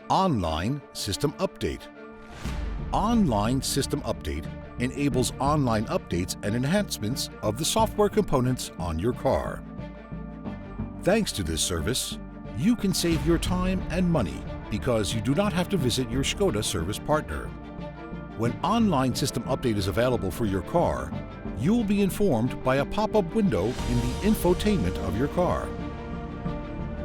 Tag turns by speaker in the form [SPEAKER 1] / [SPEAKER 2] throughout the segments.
[SPEAKER 1] Online System Update. Online System Update enables online updates and enhancements of the software components on your car. Thanks to this service, you can save your time and money because you do not have to visit your Škoda service partner. When Online System Update is available for your car, you will be informed by a pop-up window in the infotainment of your car.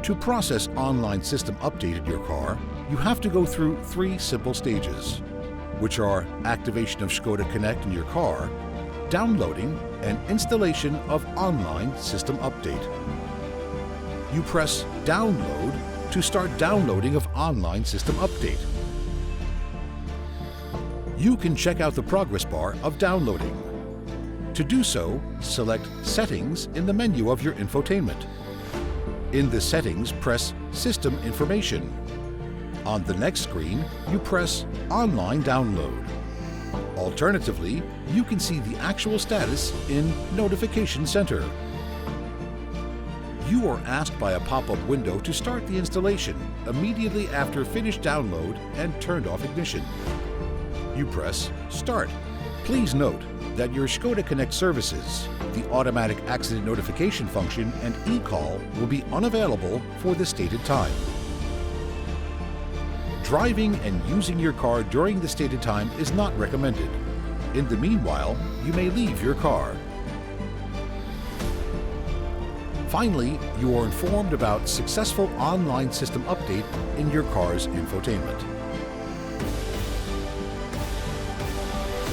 [SPEAKER 1] To process Online System Update in your car, you have to go through 3 simple stages, which are activation of Škoda Connect in your car, downloading, and installation of Online System Update. You press Download to start downloading of Online System Update. You can check out the progress bar of downloading. To do so, select Settings in the menu of your infotainment. In the Settings, press System Information. On the next screen, you press Online Download. Alternatively, you can see the actual status in Notification Center. You are asked by a pop-up window to start the installation immediately after finished download and turned off ignition. You press Start. Please note that your Škoda Connect services, the automatic accident notification function and e-call will be unavailable for the stated time. Driving and using your car during the stated time is not recommended. In the meanwhile, you may leave your car. Finally, you are informed about successful Online System Update in your car's infotainment.